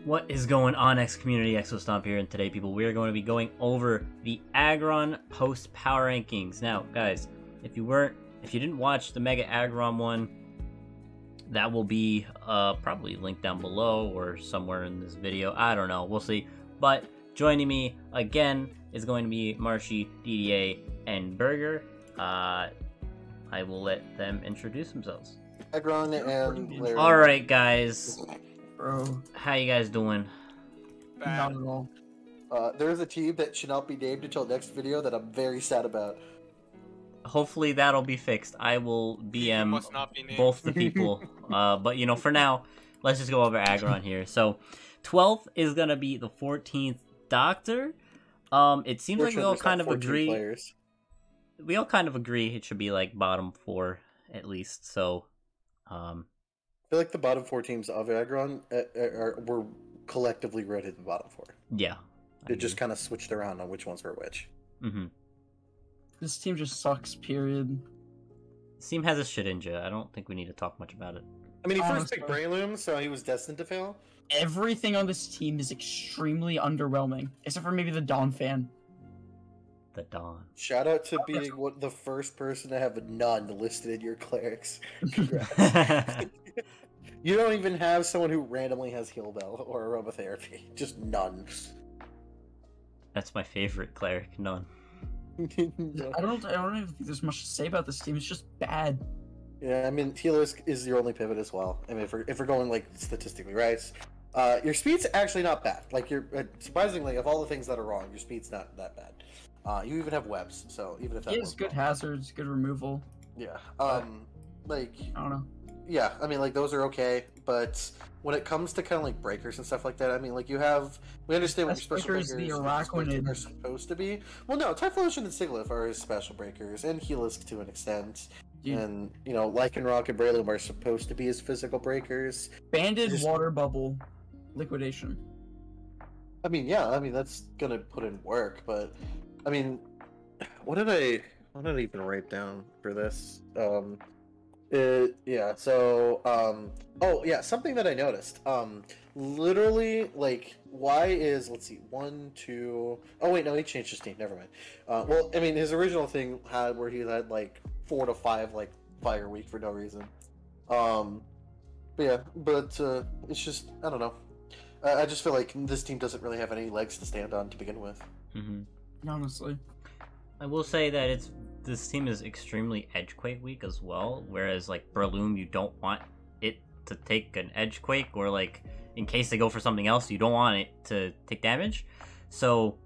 What is going on, X Community? Exostomp here, and today, people, we are going to be going over the Aggron post power rankings. Now, guys, if you didn't watch the Mega Aggron one, that will be probably linked down below or somewhere in this video. I don't know, we'll see. But joining me again is going to be Marshy, DDA, and Burger. I will let them introduce themselves. Aggron and Larry. All right, guys. Bro, How you guys doing? not at all. There's a team that should not be named until next video that I'm very sad about. Hopefully that'll be fixed. I will BM must not be named. both the people. But, you know, for now, let's just go over Aggron here. So, 12th is going to be the 14th Doctor. It seems like we all kind of agree. Players. We all kind of agree it should be, like, bottom 4, at least. So, I feel like the bottom 4 teams of Aggron were collectively rated the bottom 4. yeah. It just kind of switched around on which ones were which. Mm-hmm. This team just sucks, period. This team has a Shedinja. I don't think we need to talk much about it. I mean, he first Honestly. picked Breloom, so he was destined to fail. Everything on this team is extremely underwhelming, except for maybe the Dawn fan. The Dawn. Shout out to being the first person to have a none listed in your clerics. Congrats. You don't even have someone who randomly has Heal Bell or Aromatherapy. Just none. That's my favorite cleric, none. I don't even think there's much to say about this team. It's just bad. Yeah, I mean, Healisk is your only pivot as well. I mean, if we're going, like, statistically, right? Your speed's actually not bad. Like, you're surprisingly, of all the things that are wrong, your speed's not that bad. You even have webs, so even if that He has good hazards, good removal. yeah, like, I don't know. yeah, I mean, like, those are okay, but when it comes to kind of, like, breakers and stuff like that, I mean, like, we understand what your special Breaker is breakers the are supposed to be. Well, no, Typhlosion and Sigilyph are his special breakers, and Healisk to an extent. Yeah. And, you know, Lycanroc and Breloom are supposed to be his physical breakers. Banded Water Bubble Liquidation. I mean, yeah, I mean, that's gonna put in work, but, I mean, what did I even write down for this? Yeah, so, oh, yeah, something that I noticed, literally, like, why is, let's see, 1, 2, oh, wait, no, he changed his team, never mind. Well, I mean, his original thing had, where he had, like, 4 to 5, like, Fire Week for no reason. But yeah, it's just, I don't know. I just feel like this team doesn't really have any legs to stand on to begin with. Mm-hmm. Honestly. I will say that this team is extremely Edgequake weak as well, whereas like Breloom, you don't want it to take an Edgequake, or like in case they go for something else, you don't want it to take damage. So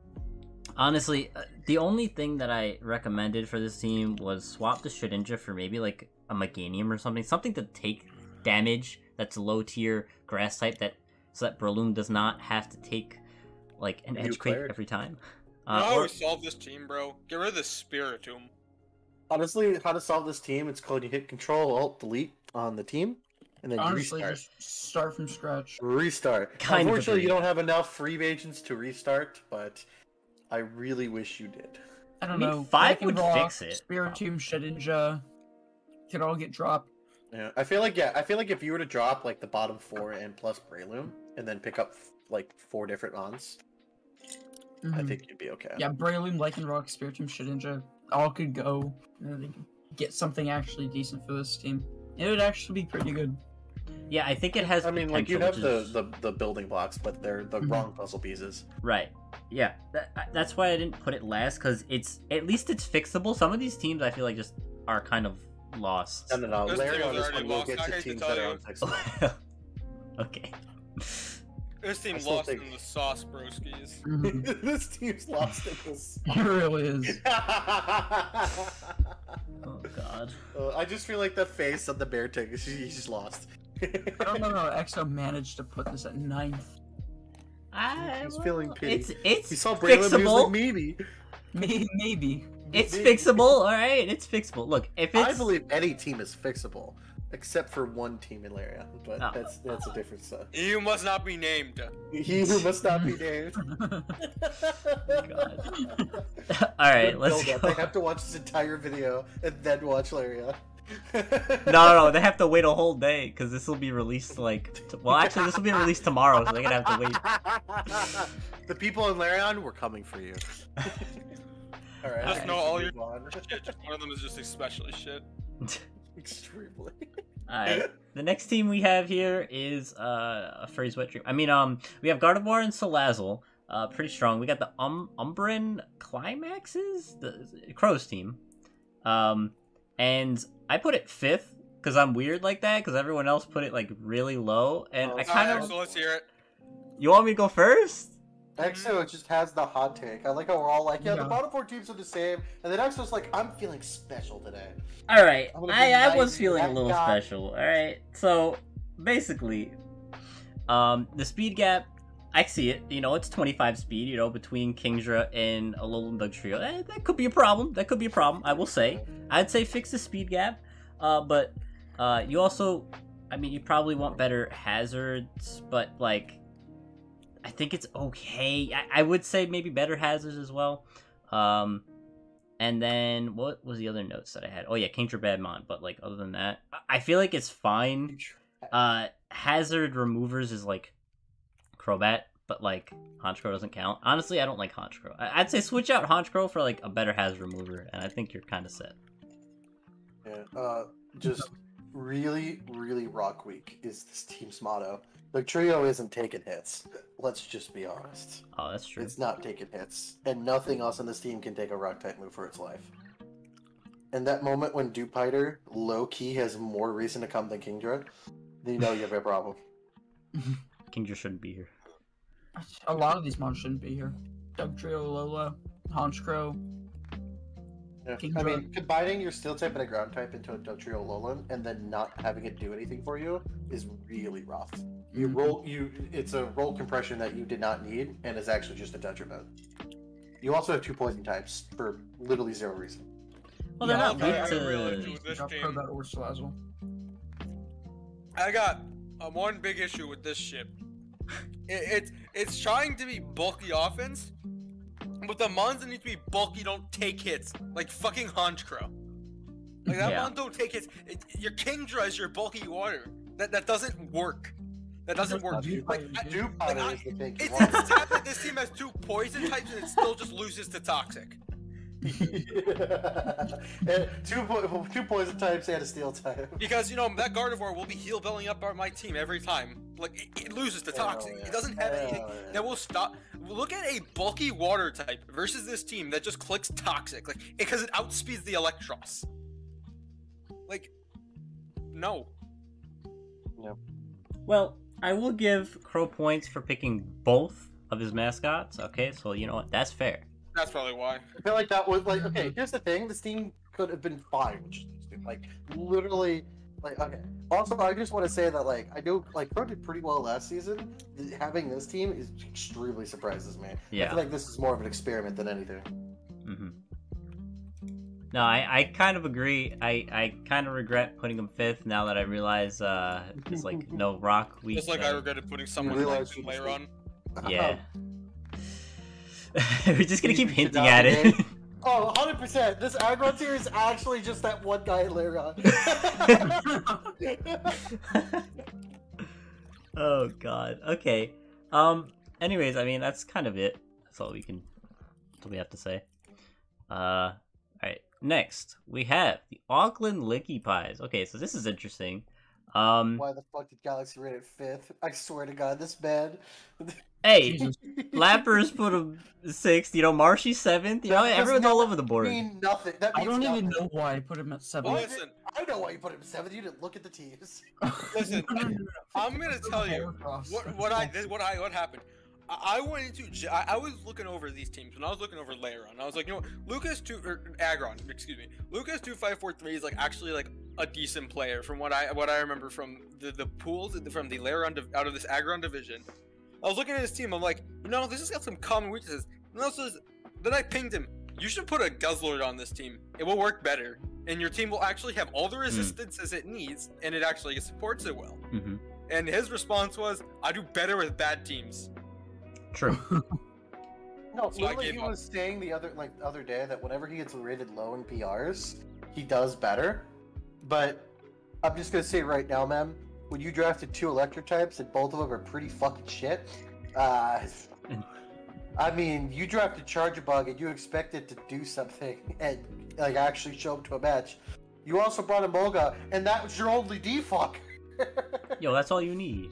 honestly, the only thing that I recommended for this team was swap the Shedinja for maybe like a Meganium or something to take damage that's low tier grass type, so that Breloom does not have to take like an Edgequake every time. You know how we solve this team, bro? Get rid of the Spiritomb. Honestly, how to solve this team, it's called you hit Control, Alt, Delete on the team, and then Honestly, restart. just start from scratch. Restart. Unfortunately, you don't have enough free agents to restart, but I really wish you did. I don't know. 5 would Lycanroc, fix it. Spiritomb, Shedinja could all get dropped. Yeah, I feel like if you were to drop like the bottom 4 and plus Breloom, and then pick up like 4 different mons, I think you'd be okay. Yeah, Breloom, Lycanroc, Spiritomb, Shedinja, all could go. And then they could get something actually decent for this team. It would actually be pretty good. Yeah, I think it has. I mean, like, you have potential, the building blocks, but they're the wrong puzzle pieces. Right. Yeah, that's why I didn't put it last, because at least it's fixable. Some of these teams I feel like just are kind of lost. No. This Larry team on is this already one will lost. get I to hate to teams tell that are you. unfixable. Okay. This team still lost think- in the sauce, broskies. This team's lost in this. It really is. Oh god. I just feel like the face of the bear tank. He's just lost. I don't know how EXO managed to put this at 9th. He's feeling pity. It's He saw Braylon, he was fixable. like, maybe. Maybe. It's fixable. All right, it's fixable. Look, if it's I believe any team is fixable, except for one team in Laria, but Oh. that's a different stuff. You must not be named. He who must not be named. God. All right, let's Build up. go. They have to watch this entire video and then watch Laria. No, they have to wait a whole day because this will be released like. Well, actually, this will be released tomorrow, so they're gonna have to wait. The people in Larion, we're coming for you. All right. Just know all your move on. shit. Just one of them is just especially shit. Extremely. Alright. The next team we have here is a Phrase Wet Dream. I mean, we have Gardevoir and Salazzle. Pretty strong. We got the Umbran Climaxes, the Crow's team. And I put it 5th because I'm weird like that. Because everyone else put it like really low, and I kind of. So let's hear it. You want me to go first? EXO just has the hot take. I like how we're all like, yeah, the Yeah. bottom 4 teams are the same, and then EXO's like, I'm feeling special today. All right, I'm gonna be I was nice, feeling a that little guy. special. All right, so basically, the speed gap, I see it. You know, it's 25 speed. You know, between Kingdra and Alolan Dugtrio. That could be a problem. That could be a problem. I will say. I'd say fix the speed gap. But you also, I mean, you probably want better hazards, but like, I think it's okay. I would say maybe better hazards as well. And then what was the other notes that I had? Oh yeah, Kingdra Badmon. But like other than that, I feel like it's fine. Hazard removers is like Crobat, but like Honchkrow doesn't count. Honestly, I don't like Honchkrow. I'd say switch out Honchkrow for like a better hazard remover, and I think you're kind of set. Yeah, just really, really rock weak is this team's motto. The trio isn't taking hits. Let's just be honest. Oh, that's true. It's not taking hits, and nothing else on this team can take a rock type move for its life. And that moment when Dupiter low key has more reason to come than Kingdra, then you know you have a problem. Kingdra shouldn't be here. A lot of these mons shouldn't be here. Dugtrio, Lola, Honchkrow. Yeah. I Kingdra. mean, combining your steel type and a ground type into a Dugtrio Alolan and then not having it do anything for you is really rough. It's a roll compression that you did not need and is actually just a detriment. You also have 2 poison types for literally 0 reason. Well, they're Yeah, not okay, weak I really to. do with this Drop team. Crobat or Salazzle. I got one big issue with this ship. It's trying to be bulky offense, but the mons that need to be bulky don't take hits, like fucking Honchkrow. Like that Yeah. mon don't take hits. Your Kingdra is your bulky water. That doesn't work. That doesn't work. Like, Dupiter is the thing. it's sad that this team has 2 poison types and it still just loses to Toxic. And two poison types and a steel type. Because, you know, that Gardevoir will be heal belling up my team every time. Like, it loses to Toxic. Hell yeah. It doesn't have anything Hell yeah. that will stop. Look at a bulky water type versus this team that just clicks Toxic. Like, because it outspeeds the Electros. Like, no. Well, I will give Crow points for picking both of his mascots. Okay, so you know what? That's fair. That's probably why. I feel like that was like, okay, here's the thing, this team could have been fine with just these two. Like, literally, like, okay. Also, I just want to say that, like, I know, like, Pro did pretty well last season. Having this team is extremely surprises me. I Yeah. feel like this is more of an experiment than anything. Mm-hmm. No, I kind of agree. I kind of regret putting him 5th now that I realize it's like no rock week. Just like I regretted putting someone realize like you later on. Yeah. We're just gonna keep You hinting should at it. Oh, 100%. This Aggron tier is actually just that one guy in Larion. Oh god. Okay. Anyways, I mean that's kind of it. That's all we have to say. Alright. Next, we have the Auckland Licky Pies. Okay, so this is interesting. Why the fuck did Galaxy rate it 5th? I swear to God, this bad. Hey, Jesus. Lappers put him 6th, you know, Marshy 7th, you know, That does everyone's not all over the board. mean nothing. That I means don't nothing. even know why I put him at 7. Well, listen, I know why you put him 7th. You didn't look at the teams. listen. I'm gonna tell you what happened. I went into I was looking over these teams when I was looking over Lairon. I was like, you know, Aggron, excuse me. Lucas 2543 is like actually like a decent player from what I remember from the pools from the Lairon out of this Aggron division. I was looking at his team. I'm like, you know, this has got some common weaknesses. And also, then I pinged him. You should put a Guzzlord on this team. It will work better, and your team will actually have all the resistance as it needs, and it actually supports it well. Mm-hmm. And his response was, "I do better with bad teams." True. No, So I literally, gave he up. was saying the other day that whenever he gets rated low in PRs, he does better. but I'm just gonna say right now, man, when you drafted 2 electric types and both of them are pretty fucking shit, I mean, you drafted Charjabug and you expected to do something and like actually show up to a match. You also brought a Molga, and that was your only defuck. Yo, that's all you need.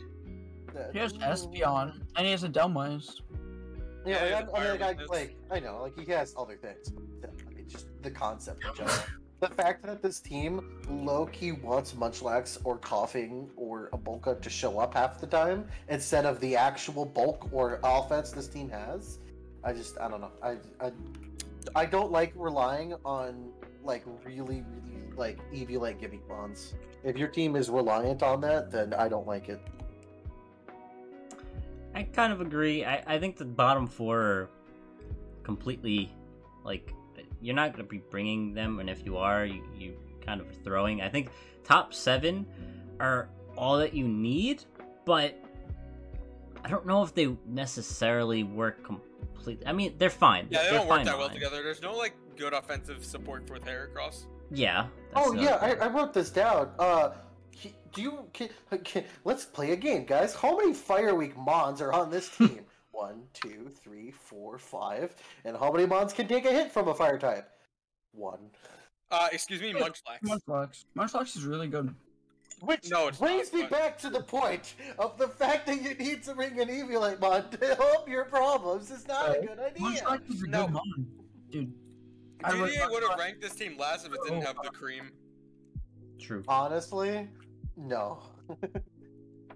He has Espeon, and he has a Delmice. Yeah, I know, like he has other things, but I mean, just the concept in general. The fact that this team low-key wants Munchlax or Coughing or a Bulka to show up half the time instead of the actual bulk or offense this team has, I don't know. I don't like relying on like really like Eevee-like giving bonds. If your team is reliant on that, then I don't like it. I kind of agree. I think the bottom 4 are completely, like, you're not going to be bringing them, and if you are, you kind of are throwing. I think top 7 are all that you need, but I don't know if they necessarily work completely. I mean, they're fine. Yeah, they they're don't work fine that well lines. together. There's no, like, good offensive support for Heracross. Yeah. Oh yeah, I wrote this down. Let's play a game, guys. How many Fire Week Mons are on this team? 1, 2, 3, 4, 5. And how many Mons can take a hit from a fire type? 1. Excuse me, Munchlax. Munchlax is really good. Which No, it's brings not, me but- back to the point of the fact that you need to bring an Eviolite Mon to help your problems. It's not a good idea. Munchlax is a No. good Mon, dude. DDA would have ranked this team last if it didn't have the cream. True. Honestly, no.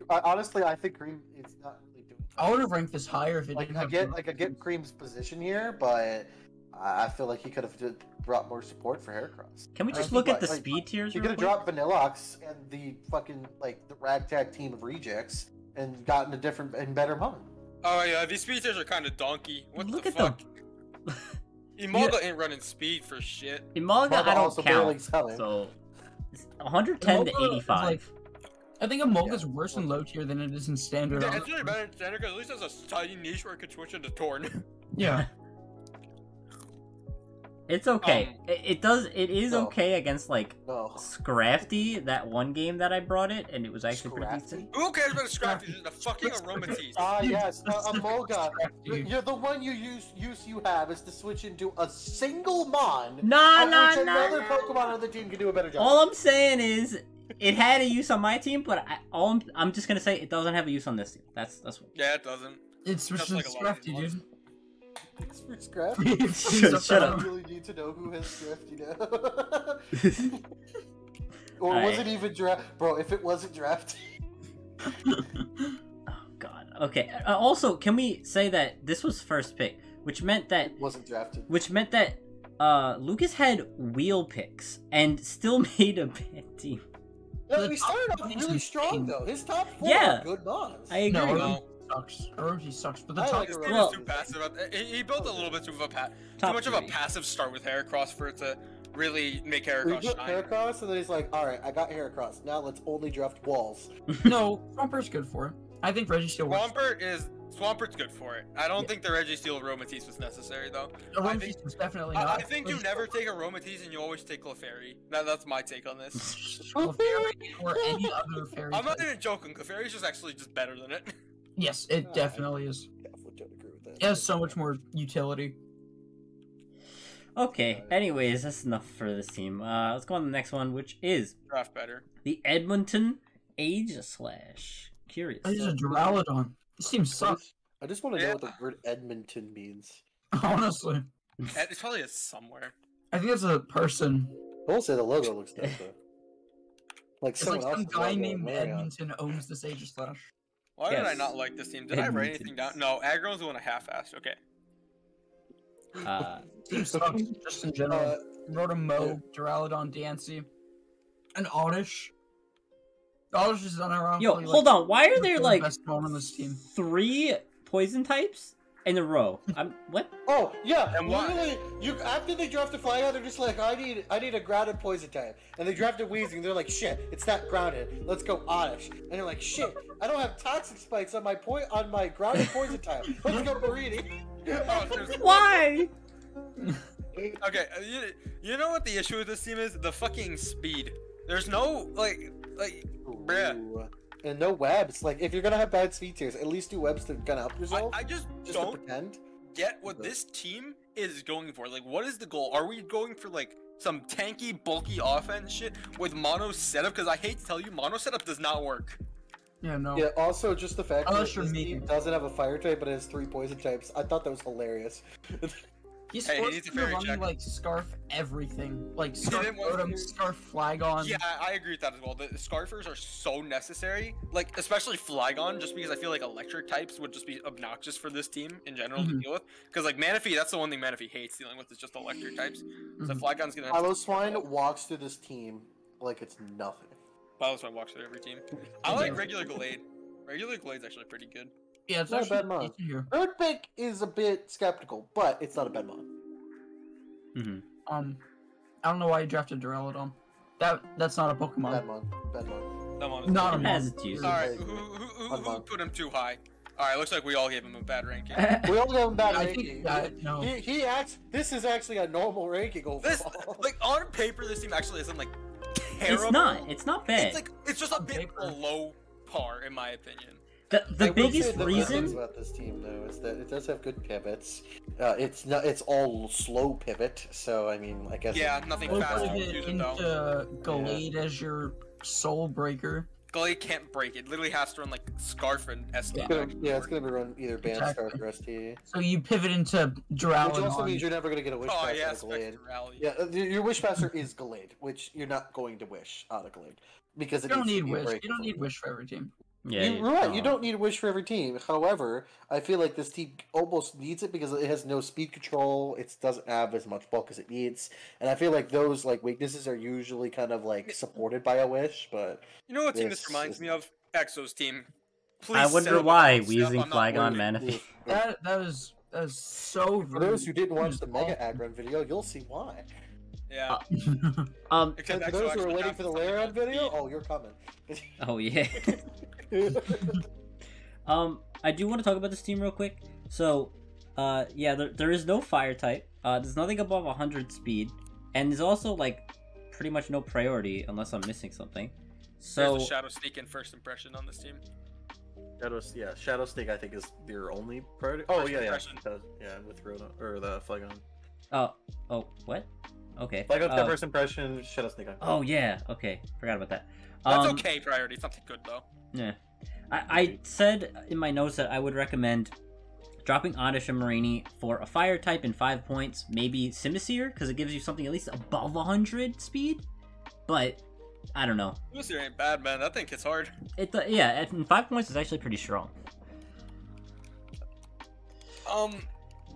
Honestly, I think Cream is not really doing. I would have ranked this higher if it Like didn't I have. get Cream's position here, but I feel like he could have brought more support for Heracross. Can we I just think, look at the like, speed tiers? He real could have quick? dropped Vanilox and the fucking like the ragtag team of rejects and gotten a different and better Mon. Oh yeah, these speedsters are kind of donkey. What Look the at fuck? them. Emolga ain't running speed for shit. Imaga, Imaga I also don't barely count. selling. So, it's 110 to Imaga is 85. like- I think Emolga's worse in low tier than it is in standard. Yeah, it's really better in standard because at least there's a tiny niche where it could switch into Torn. Yeah. It's okay. It is No. okay against like No. Scrafty, that one game that I brought it, and it was actually pretty Scrafty? decent. Who cares about a Scrafty? Just a fucking aromatisse. Ah yes, Amolga. Dude. You're the one you have is to switch into a single Mon. Nah, of nah, which nah, another nah. Pokemon on the team can do a better job. All I'm saying is, it had a use on my team, but I'm just gonna say it doesn't have a use on this team. That's what. Yeah, it doesn't. It's switched That's to like a lot of Scrafty, these dude. It's for Scrap. Shut I up. really need to know who has Scrafty now. Or was Alright. it even draft? Bro, if it wasn't drafted. Oh god. Okay. Also, can we say that this was first pick, which meant that Wasn't drafted. Lucas had wheel picks and still made a bad team. No, The we top started off four really is strong insane. though. His top 4 Yeah. are good Mons. I agree. No, No. sucks. Orochi sucks, but the I top like This Orochi. dude Well- is too passive. He built a little bit too Top much of a 3. passive start with Heracross for it to really make We Heracross put shine. Heracross, and then he's like, "All right, I got Heracross. Now let's only draft walls." No, Swampert good for it. I think Registeel works. Swampert's good for it. I don't think the Registeel Aromatisse was necessary though. I Aromatisse think- was definitely I not. think you never take Aromatisse and you always take Clefairy. That's my take on this. Clefairy or any other fairy. I'm not type. even joking. Clefairy's just actually just better than it. Yes, it definitely is. Definitely don't agree with that. It has so much more utility. Okay. Anyways, that's enough for this team. Let's go on to the next one, which is Draft better. the Edmonton Aegislash. Curious. It is a Duraludon. This team sucks, I just want to Yeah. know what the word Edmonton means. honestly. It's probably a somewhere. I think it's a person. I will say the logo looks dope though. Like It's like someone some else's guy logo named wearing it. Edmonton owns this Aegislash. Why did I Yes. not like this team? Did I write anything down? No, Aggron's the one I half-assed. Okay. Team sucks, just in general. Rotom-Mow, Duraludon, Diancie, and Oddish. Oddish is unironically Yo, hold on. Why are there the like best one on this team. 3 poison types in a row? What? Oh yeah, And why? literally, after they drafted Flygon, they're just like, I need a grounded poison type, and they drafted Weezing. They're like, shit, it's not grounded. Let's go Oddish, and they're like, shit, I don't have toxic spikes on my grounded poison type. Let's go Marini. Oh, seriously. Why? Okay, you know what the issue with this team is? The fucking speed. There's no bruh. Ooh. And no webs. Like, if you're gonna have bad speed tiers, at least do webs to kind of help yourself. I just to don't pretend. get what this team is going for. Like, what is the goal? Are we going for like some tanky, bulky offense shit with mono setup? Because I hate to tell you, mono setup does not work. Yeah, no. Yeah, also just the fact that Unless this you're team me. doesn't have a fire type but it has 3 poison types. I thought that was hilarious. He's Hey, he forced needs a to fairy running check. like Scarf everything. Like Scarf didn't want Totem, to- Scarf Flagon. Yeah, I agree with that as well. The Scarfers are so necessary, like especially Flygon, just because I feel like electric types would just be obnoxious for this team in general to deal with. Because like Manaphy, that's the one thing Manaphy hates dealing with is just electric types. So Flygon's gonna. Milo Swine walks through this team like it's nothing. Swine walks through every team. I like regular Glade. Regular Glade's actually pretty good. Yeah, it's Not a actually bad mod. decent here. Earthquake is a bit skeptical, but it's not a bad mod. I don't know why you drafted Duraludon. That's not a Pokemon. Bad mod. Bad mod. That one is Not a It mod. has its uses. All right, Bad who mod. put him too high? All right, looks like we all gave him a bad ranking. We all have him bad I ranking. think that no. He acts. This is actually a normal ranking This, overall. like on paper, this team actually isn't like terrible. It's not. It's not bad. It's just a On bit paper. below par in my opinion. The I will say biggest the good things reason. about this team though is that it does have good pivots. It's all slow pivot, so I mean, I guess. Yeah, nothing We'll fast put to it use it though. into Glade as your Soul Breaker. Glade can't break it. Literally has to run like Scarf and ST. Yeah, it's gonna be run either Band Exactly. Scarf or ST. So you pivot into Which also means Duraludon. you're never gonna get a Wish Oh Passer yeah, out of Glade. Spectre Rally. Yeah, your Wish Passer is Glade, which you're not going to wish out of Glade because it You don't needs to need be Wish. breakable. You don't need Wish for every team. Yeah, You're right. You don't need a wish for every team. However, I feel like this team almost needs it because it has no speed control. It doesn't have as much bulk as it needs, and I feel like those like weaknesses are usually kind of like supported by a wish. But You know what team this This reminds is- me of? Exo's team. Please I set wonder up why a we're using I'm not Flygon worried. Manaphy. That was so. for those who didn't watch the rude. Mega Aggron video, you'll see why. Yeah. Except And for those who are waiting for the Layeron video, oh, you're coming. Oh yeah. I do want to talk about this team real quick. So, yeah, there is no fire type. There's nothing above 100 speed, and there's also like pretty much no priority unless I'm missing something. So There's a Shadow Sneak in first impression on this team. Shadow Snake I think is your only priority. Oh First yeah, impression. with Rona or the Flygon. oh what? Okay. Flygon's got first impression. Shadow Snake. Oh yeah. Okay. Forgot about that. That's okay priority. It's nothing good though. Yeah. I said in my notes that I would recommend dropping Oddish and Marini for a fire type in 5 points, maybe Simisear, because it gives you something at least above 100 speed. But I don't know. This ain't bad, man. That thing hits hard. Yeah, in 5 points it's actually pretty strong.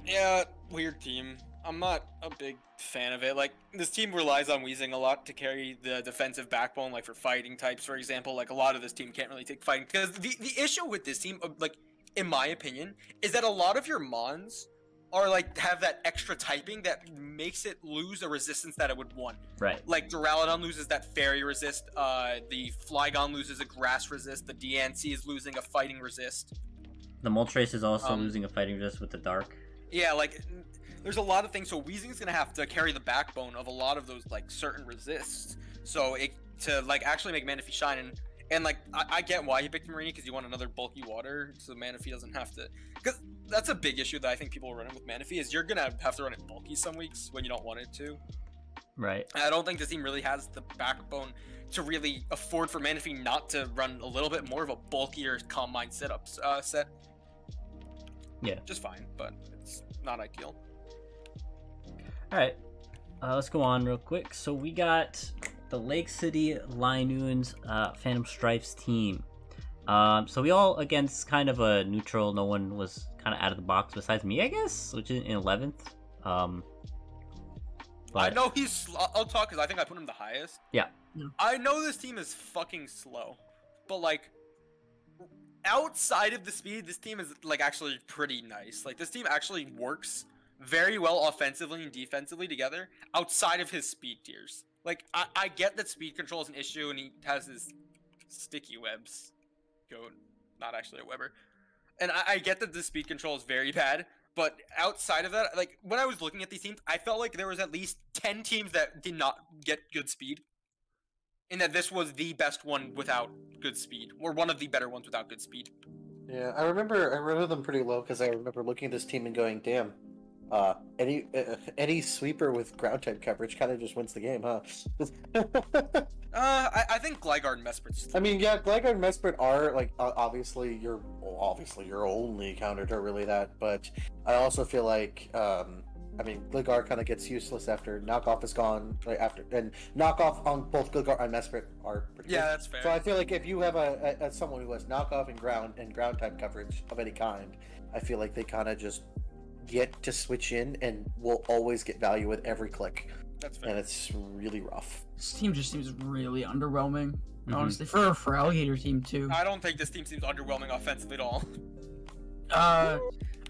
Yeah, weird team. I'm not a big fan of it. Like, this team relies on Weezing a lot to carry the defensive backbone, like for fighting types, for example. Like, a lot of this team can't really take fighting. Because the issue with this team, like, in my opinion, is that a lot of your Mons are, like, have that extra typing that makes it lose a resistance that it would want. Right. Like, Duraludon loses that fairy resist, the Flygon loses a grass resist, the DNC is losing a fighting resist. The Moltres is also losing a fighting resist with the dark. Yeah, like, there's a lot of things. So Weezing's gonna have to carry the backbone of a lot of those like certain resists. So to like actually make Manaphy shine and like I get why he picked Marini because you want another bulky water so Manaphy doesn't have to. Because that's a big issue that I think people are running with Manaphy is you're gonna have to run it bulky some weeks when you don't want it to. Right. And I don't think this team really has the backbone to really afford for Manaphy not to run a little bit more of a bulkier Calm Mind setups set. Yeah. Just fine, but it's not ideal. Alright, let's go on real quick. So we got the Lake City Linoons Phantom Stripes team. So we all against kind of a neutral. No one was kind of out of the box besides me, I guess, which is in 11th. I know I'll talk because I think I put him the highest. Yeah. I know this team is fucking slow, but like outside of the speed, this team is like actually pretty nice. Like this team actually works very well offensively and defensively together outside of his speed tiers. Like I get that speed control is an issue and he has his sticky webs. Goat, not actually a Weber. And I get that the speed control is very bad, but outside of that, like when I was looking at these teams, I felt like there was at least 10 teams that did not get good speed. in that this was the best one without good speed, or one of the better ones without good speed. Yeah, I remember them pretty low because I remember looking at this team and going, "Damn, any sweeper with ground type coverage kind of just wins the game, huh?" I think Gligar and Mesprit. I mean, yeah, Gligar and Mesprit are like obviously your only counter to really that, but I also feel like I mean, Gligar kind of gets useless after knockoff is gone. Right after and knockoff on both Gligar and Mesprit are pretty good. That's fair. So I feel like if you have someone who has knockoff and ground type coverage of any kind, I feel like they kind of just get to switch in and will always get value with every click. That's fair. And it's really rough. This team just seems really underwhelming. Honestly, for Alligator team too. I don't think this team seems underwhelming offensively at all.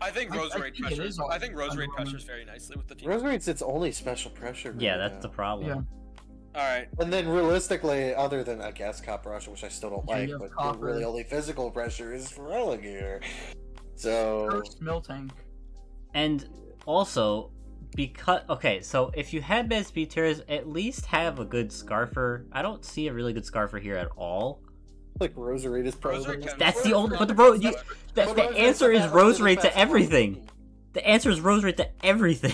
I think Roserade pressure. I think Roserade pressures very nicely with the team. Roserade's its only special pressure. Yeah, that's the problem. Yeah. All right. And then realistically, other than I guess Copper Rush, which I still don't like, you have but the Copper. really only physical pressure is for Alligator. So First Miltank. And also, because okay, so if you had bad speed tiers, at least have a good Scarfer. I don't see a really good Scarfer here at all. like Roserade is probably Roserade can- That's the only. But the bro, the answer is Roserade to everything. The answer is Roserade to everything.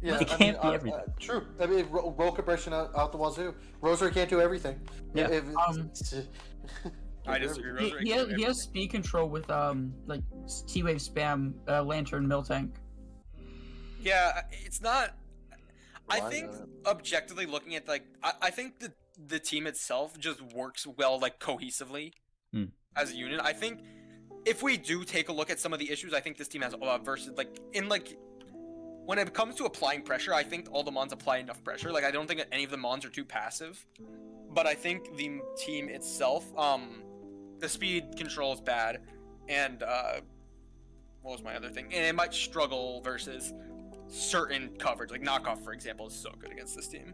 Yeah, It can't be I mean, everything. True. I mean, roll compression out the wazoo. Roserade can't do everything. Yeah. I disagree. Roserade He can has, do he has speed control with like T-Wave spam, Lantern, Miltank. Yeah, it's not. I Why think not? objectively looking at like I think the team itself just works well like cohesively as a unit. I think if we do take a look at some of the issues, I think this team has versus like in like when it comes to applying pressure, I think all the mons apply enough pressure. Like I don't think that any of the mons are too passive, but I think the team itself, the speed control is bad, and what was my other thing? And it might struggle versus certain coverage, like knockoff, for example, is so good against this team.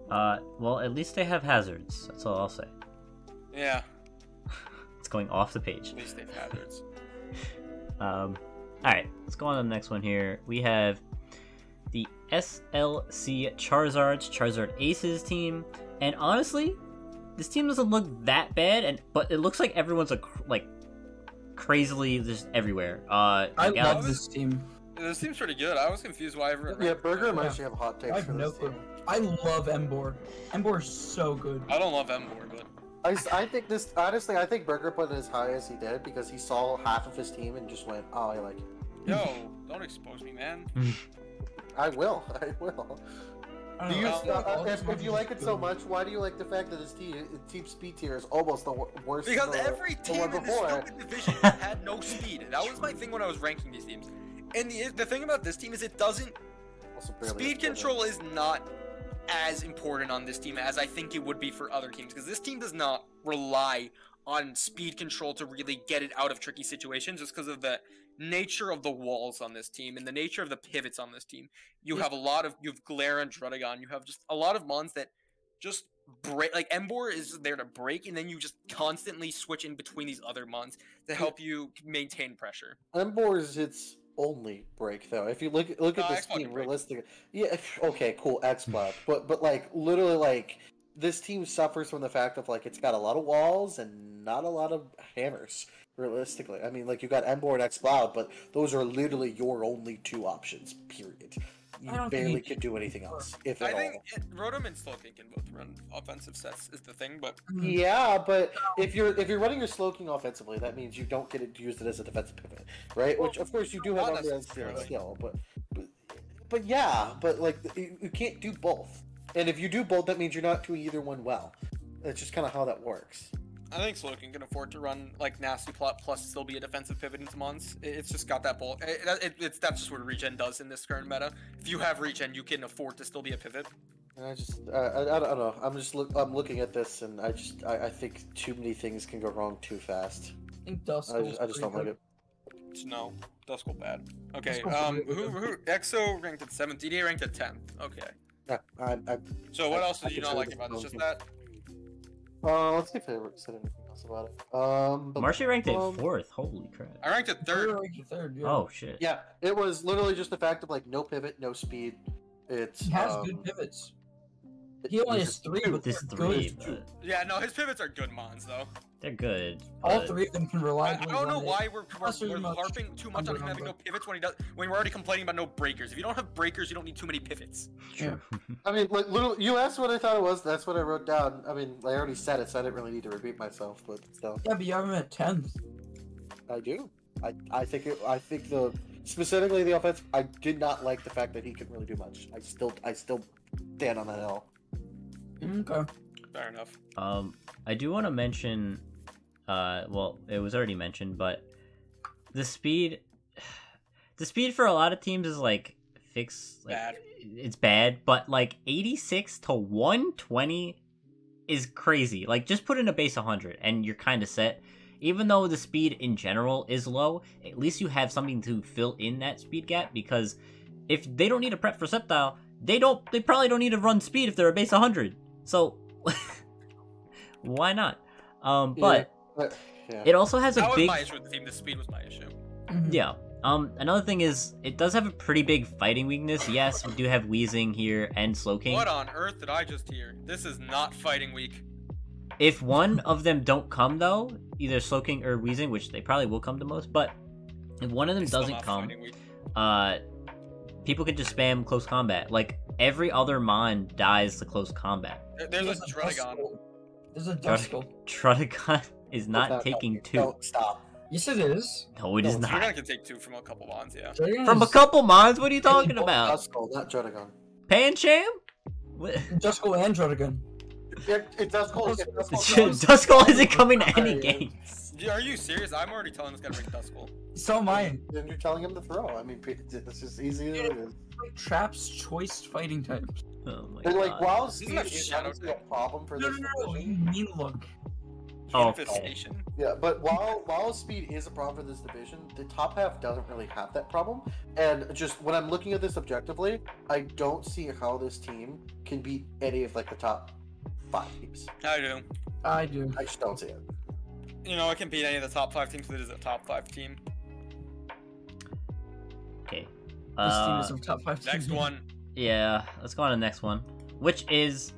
Well, at least they have hazards. That's all I'll say. Yeah, It's going off the page. at least they've hazards. Alright, let's go on to the next one here. We have the SLC Charizard Aces team. And honestly, this team doesn't look that bad, but it looks like everyone's crazily just everywhere. I Galaxy- love this team. This seems pretty good. I was confused why everyone. Yeah, Burger might actually have hot takes I for have no this team. clue. I love Embor. Embor is so good. I don't love Embor, but I think this honestly. I think Burger put it as high as he did because he saw half of his team and just went, "Oh, I like it." yo, don't expose me, man. I will. I will. I Do don't you, know, if you like it so much, why do you like the fact that his team speed tier is almost the worst? Because than every the team one in this before? stupid division had no speed. That was my thing when I was ranking these teams. And the thing about this team is it doesn't. Also barely Speed has Burger. control is not as important on this team as I think it would be for other teams. Because this team does not rely on speed control to really get it out of tricky situations just because of the nature of the walls on this team and the nature of the pivots on this team. You have you have Glare and Drudagon. You have just a lot of mons that just break. Like Embor is there to break, and then you just constantly switch in between these other mons to help you maintain pressure. Embor is its only break though. If you look at this X-Block team can break. realistically, yeah, okay, cool, X-Block, but like literally like this team suffers from the fact of like it's got a lot of walls and not a lot of hammers. Realistically, I mean, like you got Embor and X-Cloud, but those are literally your only two options. Period. You I don't barely think could do anything else, if I at think all. Rotom and Slowking can both run offensive sets is the thing, but Yeah, but if you're running your Slowking offensively, that means you don't get to use it as a defensive pivot, right? Which of course you do have not under necessarily. skill, but yeah, but like you can't do both. And if you do both, that means you're not doing either one well. That's just kind of how that works. I think Slowking can afford to run like nasty plot plus still be a defensive pivot into mons. It's just got that bulk. That's just what regen does in this current meta. If you have regen, you can afford to still be a pivot. And I don't know. I'm looking at this, and I think too many things can go wrong too fast. I think Dusk. I just don't like it. No, Duskull bad. Okay, Duskull's who EXO ranked at 7th, DDA ranked at 10th. Okay. Yeah, So what else I did you consider not like this about this? Just wrong. that? Let's see if I said anything else about it. Marshy ranked it 4th. Holy crap. I ranked at 3rd. Third, yeah. Oh shit. Yeah, it was literally just the fact of like no pivot, no speed. It's He has good pivots. He only has 3, but This they're 3, good. but Yeah, no, his pivots are good mons though. they're good. All but- 3 of them can I reliably don't know run it. why we're Plus there's much harping too much on him having no pivots when we're already complaining about no breakers. If you don't have breakers, you don't need too many pivots. True. I mean, like, you asked what I thought it was. That's what I wrote down. I mean, I already said it, so I didn't really need to repeat myself. But still, Yeah, but you have him at 10th. I do. I think the specifically the offense. I did not like the fact that he couldn't really do much. I still stand on that hill. Okay. Fair enough. I do want to mention, well, it was already mentioned, but the speed for a lot of teams is like fixed. Like, Bad. It's bad, but like 86 to 120 is crazy. Like, just put in a base 100 and you're kind of set. Even though the speed in general is low, at least you have something to fill in that speed gap, because if they don't need to prep for Sceptile, they probably don't need to run speed if they're a base 100. So why not? But Yeah. it also has a That was big my issue with the team. The speed was my issue. Mhm. yeah. Another thing is it does have a pretty big fighting weakness. Yes, we do have Wheezing here and Slowking. What on earth did I just hear? This is not fighting week. If one of them don't come though, either Slowking or Wheezing, which they probably will come the most, but if one of them It's still doesn't not come, fighting week. people can just spam close combat. Like every other Mon dies to close combat. There's a Dredagon. There's a Duskull. Trotagon is not No, taking 2. Don't stop. Yes, it is. No, it is No, not. Dredagon can take 2 from a couple bonds, yeah. From a couple Mons? What are you talking Oh, about? Duskull, not Dredagon. Pancham? What? Duskull and Drotagon. It does call. Duskull isn't coming to any games. Are you serious? I'm already telling this guy to bring Duskull. So am I. Then you're telling him to throw. I mean, it's just easy as it is. Like, Trap's choice fighting types. Oh my And like, god. while Doesn't speed have is Shadow obviously a Type. problem for No, this no, no. You division, mean look. Oh, Infestation. yeah, but while speed is a problem for this division, the top half doesn't really have that problem. And just when I'm looking at this objectively, I don't see how this team can beat any of like the top 5 teams. I do. I do. I just don't see it. You know, I can beat any of the top 5 teams because it is a top 5 team. Okay. This team is a top 5 team. Next one. Yeah, let's go on to the next one, which is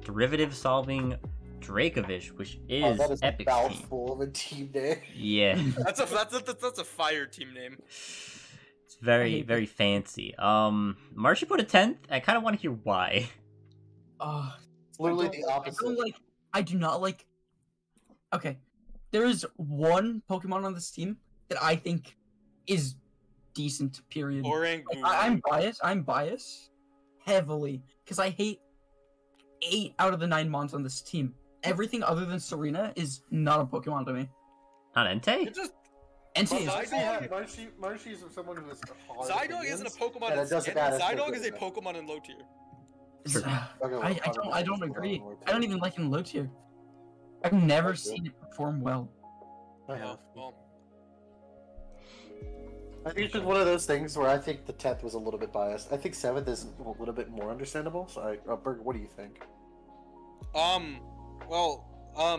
derivative solving Dracovish, which is That is a Epic's team. mouthful of a team name. Yeah, That's a fire team name. it's very very fancy. Marshy put a 10th. I kind of want to hear why. It's literally I the don't opposite. like. I do not like. Okay, there is one Pokemon on this team that I think is decent. Period. Orang I'm biased. I'm biased heavily because I hate 8 out of the 9 Mons on this team. Everything other than Serena is not a Pokemon to me. Not Entei? It just Entei But is. Marshy's someone who has hard Psydog isn't a opinions, Pokemon. and In it doesn't Psydog matter. is a Pokemon in low tier. Sure. I don't agree. I don't even like in low tier. I've never seen it perform well. Yeah. Well, I think it's just one of those things where I think the 10th was a little bit biased. I think 7th is a little bit more understandable. So, Berg, what do you think?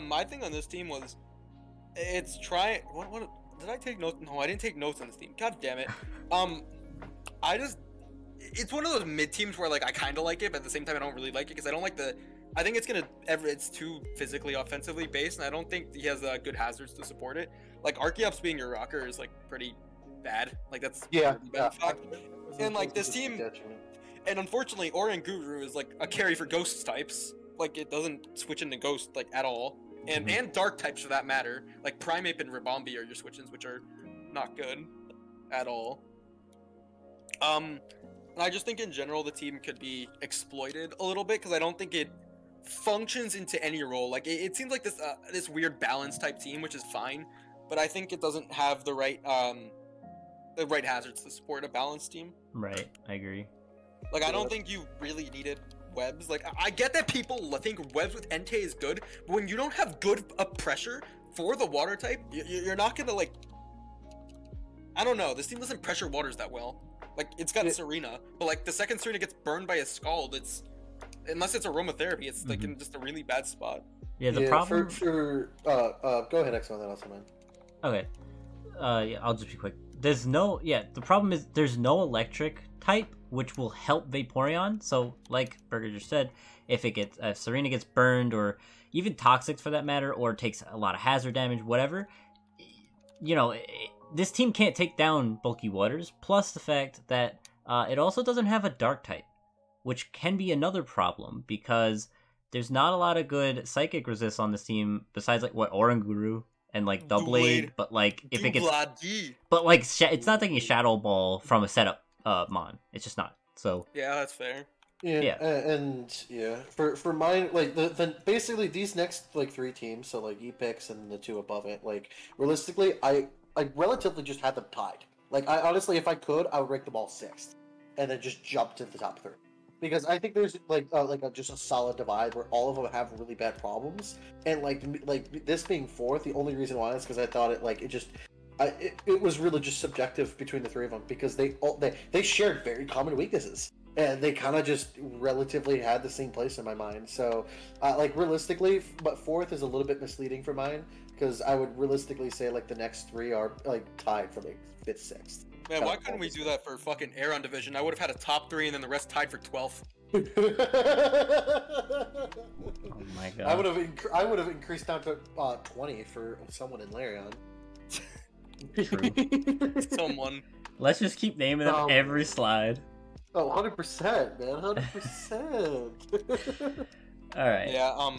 my thing on this team was, it's trying. What did I take notes? No, I didn't take notes on this team. God damn it. It's one of those mid teams where like I kind of like it, but at the same time I don't really like it because I don't like the. I think it's too physically offensively based, and I don't think he has good hazards to support it. Like Archeops being your rocker is like pretty bad. Like that's Yeah. really bad fact. And, like, this team- And unfortunately, Oranguru is like a carry for ghost types. Like it doesn't switch into ghost like at all, and Mhm. and dark types for that matter. Like Primeape and Ribombee are your switch-ins, which are not good at all. And I just think in general the team could be exploited a little bit because I don't think it functions into any role. Like it seems like this weird balance type team, which is fine, but I think it doesn't have the right hazards to support a balanced team. Right, I agree. Like I don't think you really needed webs. Like I get that people think webs with Entei is good, but when you don't have good pressure for the water type, you're not gonna like. I don't know. This team doesn't pressure waters that well. Like it's got Serena, but like the second Serena gets burned by a Scald, it's unless it's aromatherapy, it's like in just a really bad spot. Yeah, the problem. Go ahead, X1, then I'll say mine. Okay. Yeah, I'll just be quick. The problem is there's no electric type which will help Vaporeon. So, like Burger just said, if Serena gets burned, or even Toxic for that matter, or takes a lot of hazard damage, whatever, this team can't take down Bulky Waters. Plus the fact that it also doesn't have a Dark type, which can be another problem because there's not a lot of good Psychic resists on this team besides like Oranguru and like Doublade, but like if it gets, but like it's not taking a Shadow Ball from a setup Mon. It's just not. So yeah, that's fair. Yeah, and for mine, like the basically these next like 3 teams, so like Epix and the 2 above it, like realistically, I relatively just had them tied. Like I honestly, if I could, I would rank them all 6th, and then just jump to the top 3. Because I think there's just a solid divide where all of them have really bad problems, and like this being 4th, the only reason why is because I thought it was really just subjective between the 3 of them because they shared very common weaknesses, and they kind of just relatively had the same place in my mind. So like realistically, but 4th is a little bit misleading for mine because I would realistically say like the next 3 are like tied for like 5th, 6th. Man, why couldn't we do that for fucking Aggron division? I would have had a top 3 and then the rest tied for 12th. oh my god. I would have increased down to 20 for someone in Larion. Someone. Let's just keep naming them every slide. Oh, 100%, man. 100%. All right. Yeah,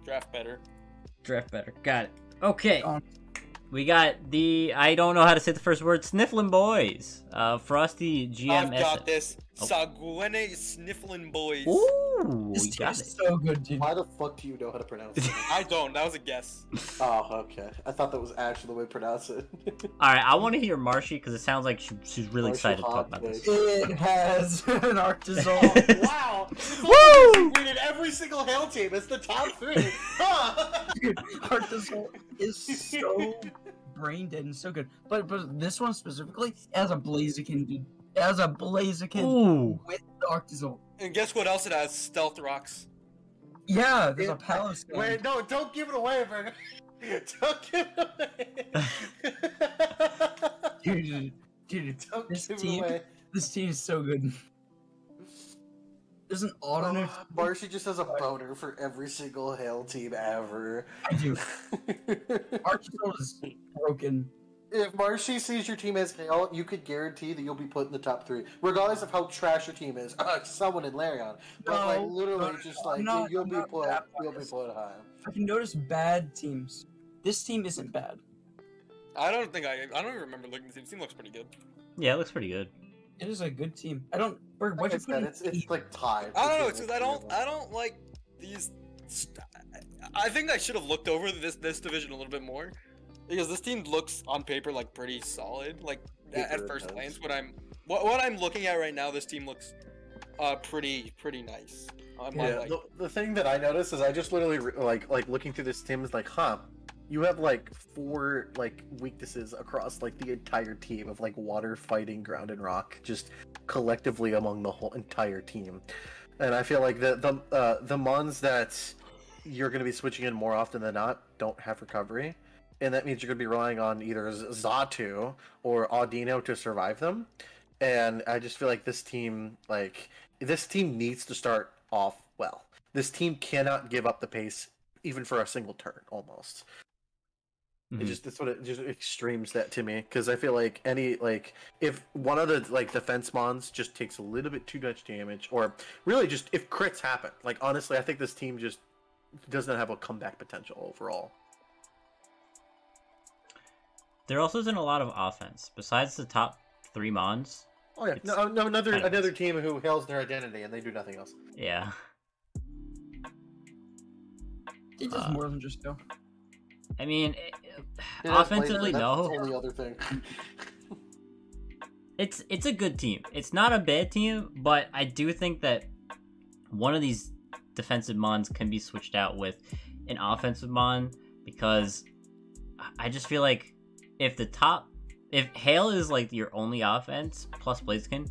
draft better. Draft better. Got it. Okay. We got I don't know how to say the first word, Snifflin' Boys. Frosty GM. I've got this. Saguene Snifflin' Boys. Ooh, This we team got is it. so good, dude. Why the fuck do you know how to pronounce it? I don't. That was a guess. Oh, okay. I thought that was actually the way to pronounce it. Alright, I want to hear Marshy because it sounds like she's really excited to talk about this. It has an Arctazol. Wow! Woo! We did every single Hail team. It's the top 3. Dude, Arctazol is so brain dead and so good. But this one specifically has a Blaziken, dude. It has a Blaziken Ooh. with the Arctazol. And guess what else it has? Stealth Rocks. Yeah, there's a Palace. Wait, no, don't give it away, Burger. Don't give it away. Dude, Don't this give it team, away. this team is so good. There's an alternate. Marshy just has a boner for every single Hail team ever. I do. Arctazol is broken. If Marshy sees your team as Hail, you could guarantee that you'll be put in the top 3, regardless of how trash your team is. Someone in Larion, but like literally, you'll be put high. I've noticed bad teams. This team isn't bad. I don't even remember looking at the team. The team looks pretty good. Yeah, it looks pretty good. It is a good team. Why'd you put in it's like tied. I don't know. It's because I don't like these. I think I should have looked over this division a little bit more. Because this team looks on paper like pretty solid, like at first glance. What I'm looking at right now, this team looks pretty nice. The thing that I noticed is I just literally like looking through this team is like, you have like 4 like weaknesses across like the entire team of like water, fighting, ground, and rock, just collectively among the whole entire team. And I feel like the mons that you're going to be switching in more often than not don't have recovery. And that means you're going to be relying on either Xatu or Audino to survive them. And I just feel like this team needs to start off well. This team cannot give up the pace even for a single turn, almost. Mm-hmm. That's what it just extremes that to me, because I feel like if one of the defense mons just takes a little bit too much damage, or really just if crits happen, like honestly, I think this team just doesn't have a comeback potential overall. There also isn't a lot of offense besides the top 3 mons. Oh yeah, another team who hails their identity and they do nothing else. Yeah. It does more than just go. I mean, offensively, no. That's the only other thing. It's a good team. It's not a bad team, but I do think that one of these defensive mons can be switched out with an offensive mon, because I just feel like if Hail is like your only offense plus Blaziken,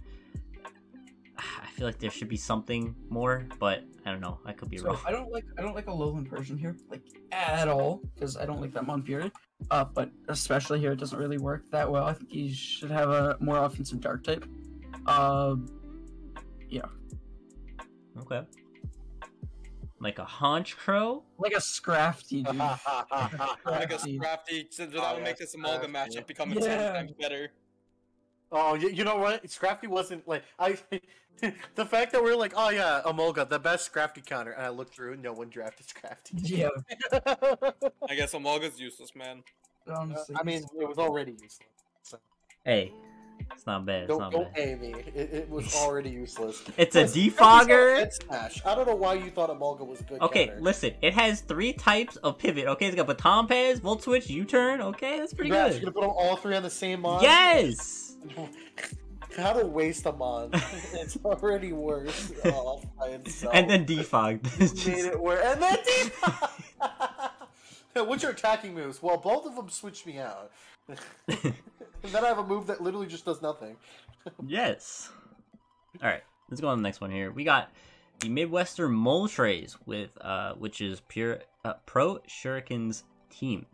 I feel like there should be something more, but I don't know. I could be wrong. I don't like a Alolan Persian here, like at all, because I don't like that mon period. But especially here, it doesn't really work that well. I think he should have a more offensive Dark type. Yeah. Okay. Like a haunch crow? Like a Scrafty, dude. Like a Scrafty. Scrafty, so that would make this Amalgam Scrafty. matchup become a Yeah. 10 times better. Oh, you know what? Scrafty wasn't like I. The fact that we're like, oh yeah, Amolga, the best Scrafty counter, and I looked through, and no one drafted Scrafty. Yeah. I guess Amalgam's useless, man. Honestly, I mean, it was already useless. So. Hey, it's not bad. It's Don't not don't bad. pay me. It was already useless. It's a Plus, defogger. Head Smash. I don't know why you thought Amolga was a good. Okay, counter. listen. It has 3 types of pivot. Okay, it's got baton pads, volt switch, U-turn. Okay, that's pretty Congrats, good. You're gonna put them all 3 on the same mod. Yes. How to waste a mod? It's already worse off by itself. And then defogged. Made it worse. And then what's your attacking moves? Well, both of them switch me out. And then I have a move that literally just does nothing. Yes. All right, let's go on to the next one here. We got the Midwestern Moltres with which is Pro Shuriken's team.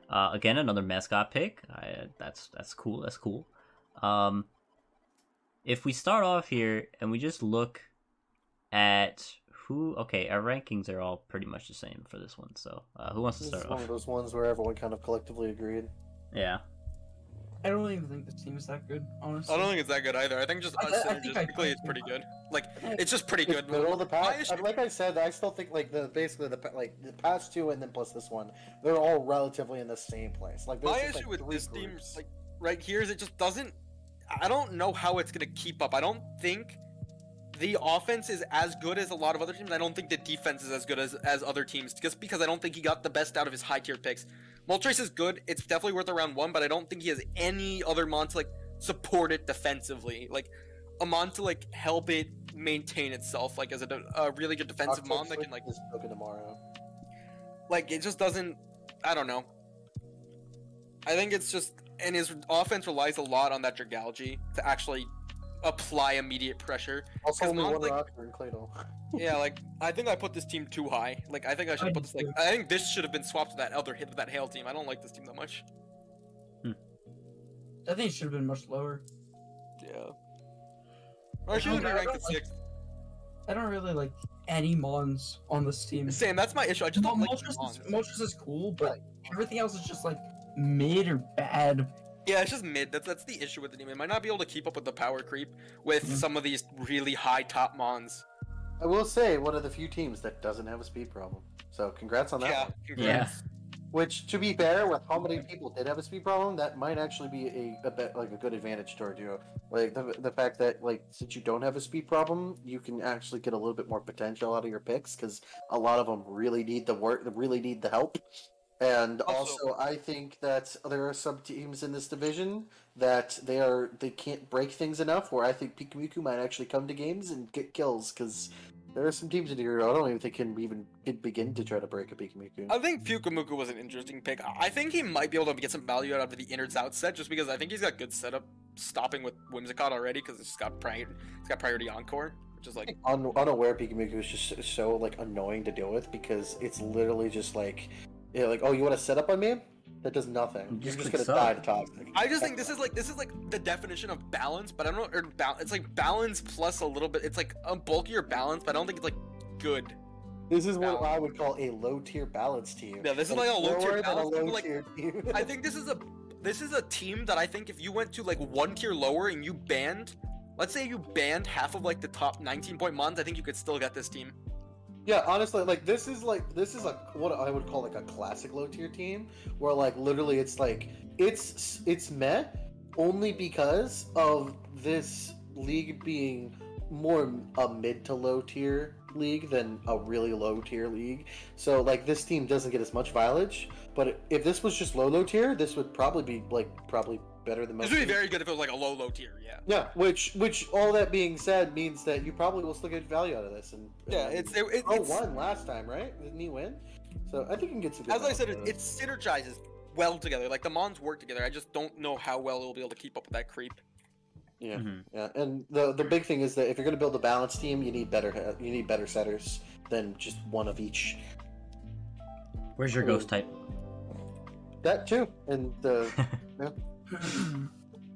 Again, another mascot pick. That's cool. That's cool. If we start off here and we just look at who, okay, our rankings are all pretty much the same for this one. So who wants to This start is one off? of those ones where everyone kind of collectively agreed. Yeah. I don't even think this team is that good, honestly. I don't think it's that good either. I think just I think I synergistically it's pretty good. Like, it's just pretty It's good. middle of the My pack. issue- Like I said, I still think like the past 2 and then plus this one, they're all relatively in the same place. Like there's My just, issue like, with 3 this team, groups. like right here, is it just doesn't. I don't know how it's gonna keep up. I don't think the offense is as good as a lot of other teams. I don't think the defense is as good as other teams, just because I don't think he got the best out of his high tier picks. Moltres is good. It's definitely worth around 1, but I don't think he has any other mon to like support it defensively. Like a mon to like help it maintain itself, like as a really good defensive Octo mon that can Switch like is broken tomorrow. like it just doesn't. I don't know. I think it's just, and his offense relies a lot on that Dragalge to actually apply immediate pressure. Also, 'Cause only Mon's, one like- roster in Claydol. Yeah, like I think I put this team too high. Like I think I should I put this like do. I think this should have been swapped to that other hit that Hail team. I don't like this team that much. I think it should have been much lower. Yeah. Or should have I been ranked don't at like- 6th. I don't really like any Mons on this team. Same, that's my issue. I just don't like Moltres is cool, but everything else is just like mid or bad. Yeah, it's just mid. That's the issue with the team. It might not be able to keep up with the power creep with Mhm. some of these really high top mons. I will say one of the few teams that doesn't have a speed problem. So congrats on that Yeah, one. congrats. Which, to be fair, with how many people did have a speed problem, that might actually be a bit like a good advantage toward you. Like the fact that like since you don't have a speed problem, you can actually get a little bit more potential out of your picks because a lot of them really need the work, really need the help. And also, I think that there are some teams in this division that they can't break things enough. Where I think Pikamiku might actually come to games and get kills because there are some teams in here I don't even think can begin to try to break a Pikamiku. I think Fukamuku was an interesting pick. I think he might be able to get some value out of the innards out set, just because I think he's got good setup stopping with Whimsicott already, because it's got priority encore, which is like Unaware Pikamiku is just so like annoying to deal with because it's literally just like, oh, you want to set up on me? That does nothing. You're Just just click gonna die sub. to toxic. I just think this is like the definition of balance, but I don't know. It's like balance plus a little bit. It's like a bulkier balance, but I don't think it's like good. This is what I would call a low tier balance team. Yeah, this is Like, like a low tier lower than balance, but, low like, tier team. I think this is a team that I think if you went to like 1 tier lower and you banned, let's say you banned half of like the top 19-point mons, I think you could still get this team. Yeah, honestly, like this is what I would call like a classic low tier team, where like literally it's like it's meh only because of this league being more a mid to low tier league than a really low tier league. So like this team doesn't get as much mileage, but if this was just low tier, this would probably be probably better than most. This would be teams. very good if it was like a low tier, yeah. Yeah, which all that being said means that you probably will still get value out of this. And Yeah, it's won last time, right? Didn't he win? So I think you can get some good as I said, value out it of synergizes well together. Like the mons work together. I just don't know how well it'll be able to keep up with that creep. Yeah, Mhm. yeah, and the big thing is that if you're going to build a balanced team, you need better setters than just one of each. Where's your ghost type? That too, and the